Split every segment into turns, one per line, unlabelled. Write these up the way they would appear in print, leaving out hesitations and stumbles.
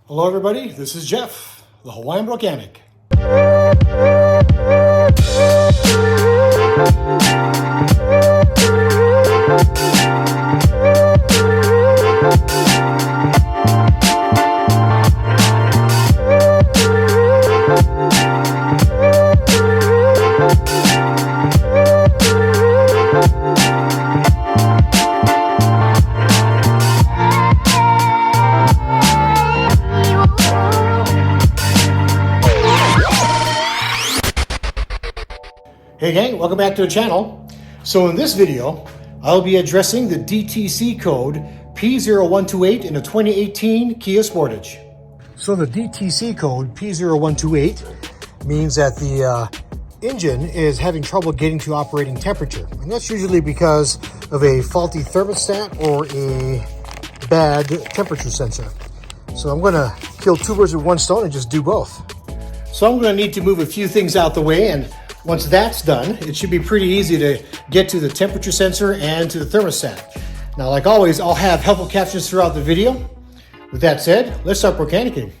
Hello everybody, this is Jeff, the Hawaiian Volcanic. Hey gang, welcome back to the channel. So in this video, I'll be addressing the DTC code P0128 in a 2018 Kia Sportage. So the DTC code P0128 means that the engine is having trouble getting to operating temperature. And that's usually because of a faulty thermostat or a bad temperature sensor. So I'm gonna kill two birds with one stone and just do both. So I'm gonna need to move a few things out the way, and once that's done, it should be pretty easy to get to the temperature sensor and to the thermostat. Now, like always, I'll have helpful captions throughout the video. With that said, let's start mechanicking.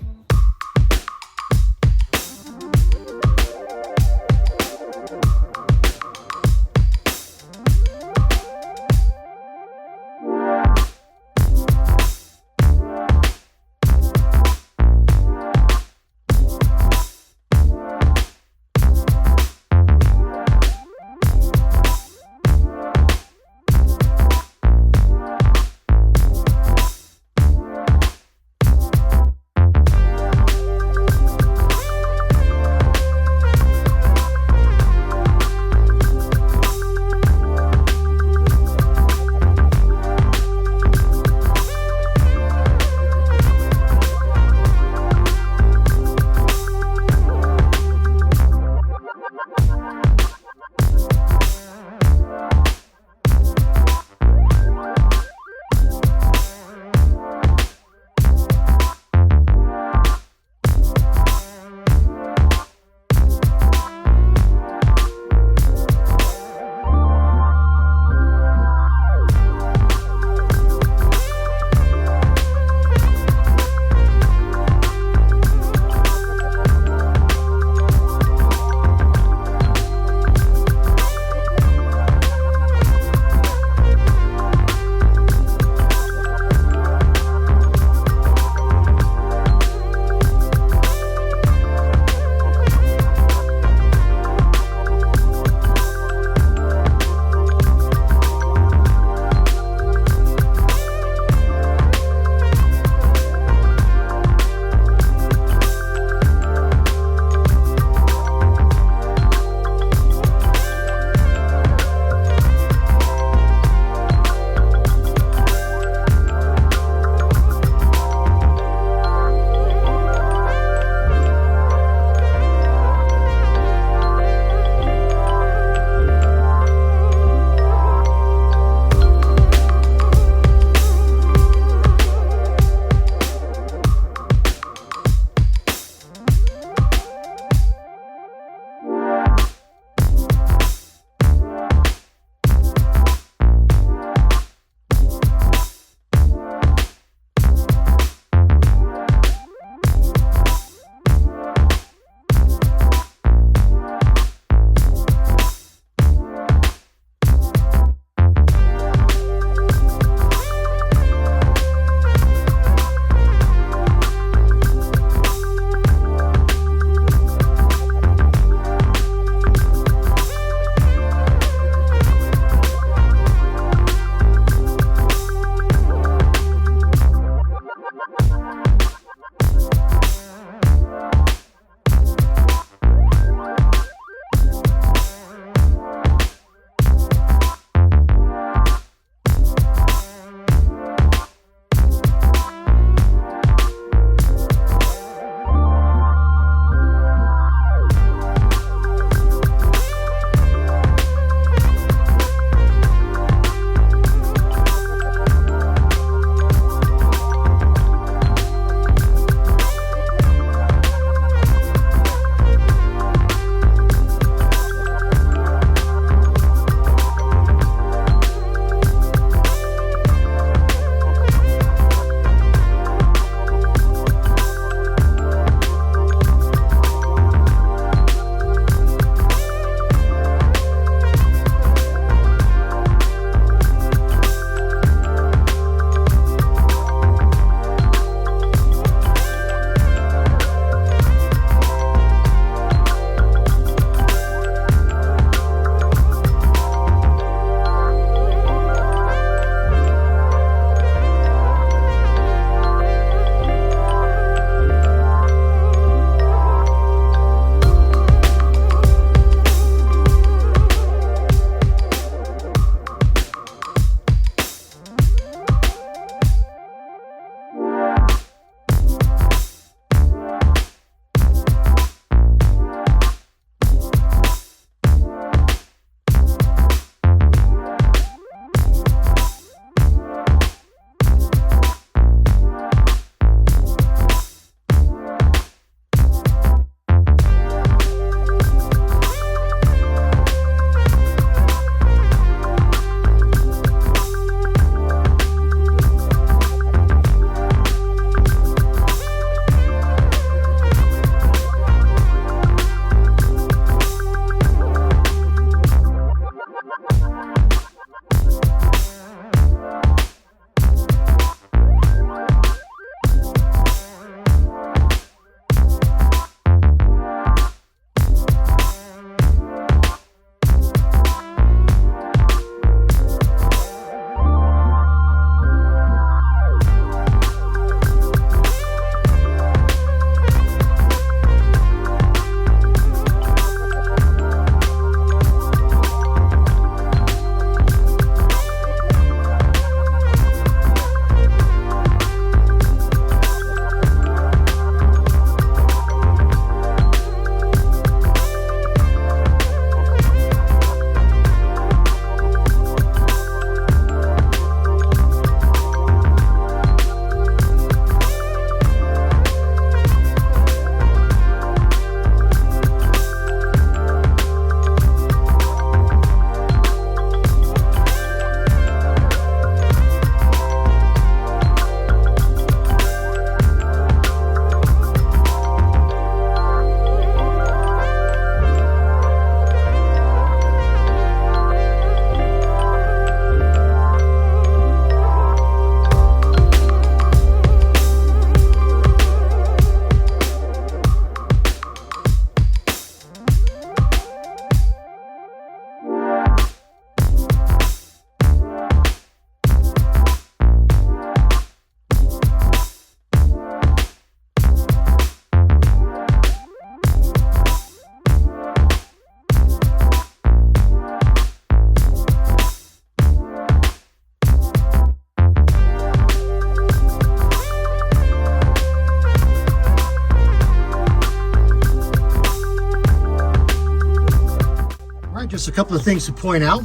Just a couple of things to point out.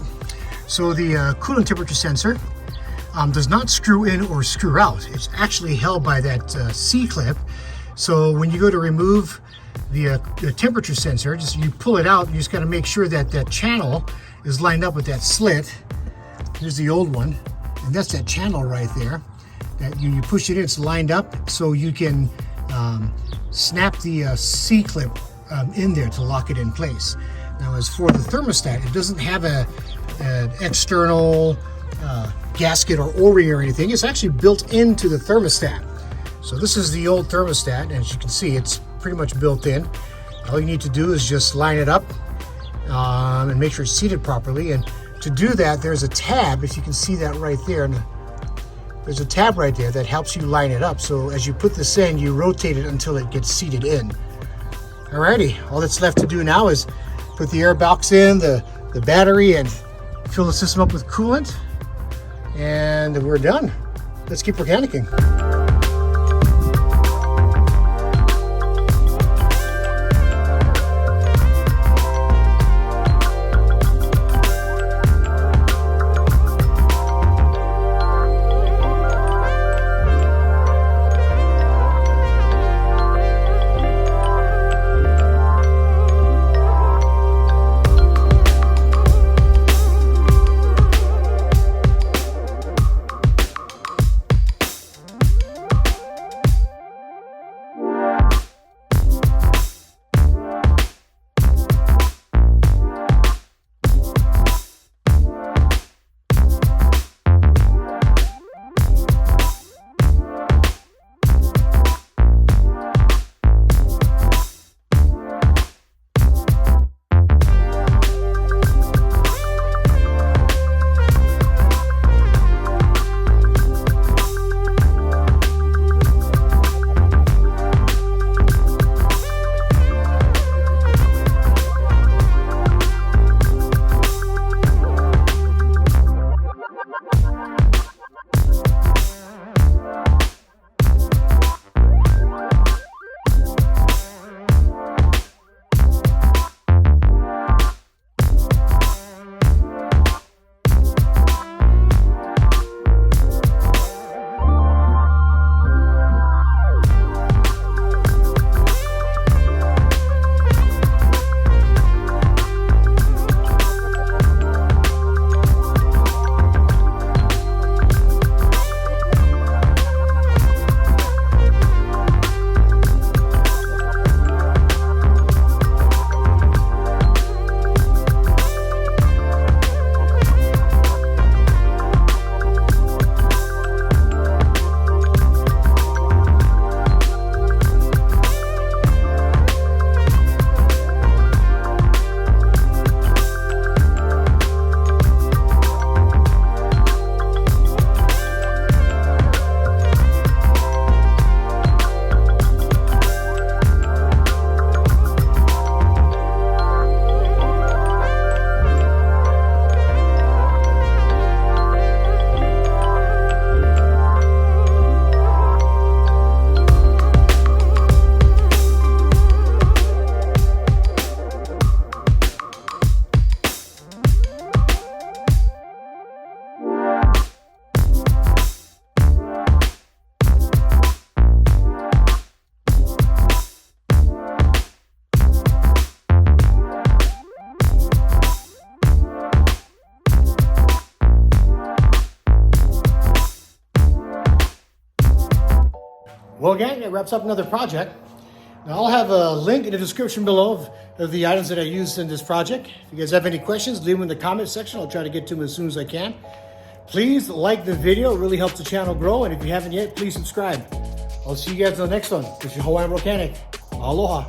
So the coolant temperature sensor does not screw in or screw out. It's actually held by that C-clip. So when you go to remove the temperature sensor, you pull it out, and you just got to make sure that that channel is lined up with that slit. Here's the old one, and that's that channel right there. That you push it in, it's lined up, so you can snap the C-clip in there to lock it in place. Now, as for the thermostat, it doesn't have an external gasket or O-ring or anything. It's actually built into the thermostat. So this is the old thermostat, and as you can see, it's pretty much built in. All you need to do is just line it up and make sure it's seated properly. And to do that, there's a tab, if you can see that right there. And there's a tab right there that helps you line it up. So as you put this in, you rotate it until it gets seated in. Alrighty, all that's left to do now is put the air box in, the battery, and fill the system up with coolant. And we're done. Let's keep mechanicking. Well, gang, that wraps up another project. Now, I'll have a link in the description below of the items that I used in this project. If you guys have any questions, leave them in the comment section. I'll try to get to them as soon as I can. Please like the video. It really helps the channel grow. And if you haven't yet, please subscribe. I'll see you guys in the next one. This is your Hawaiian Volcanic. Aloha.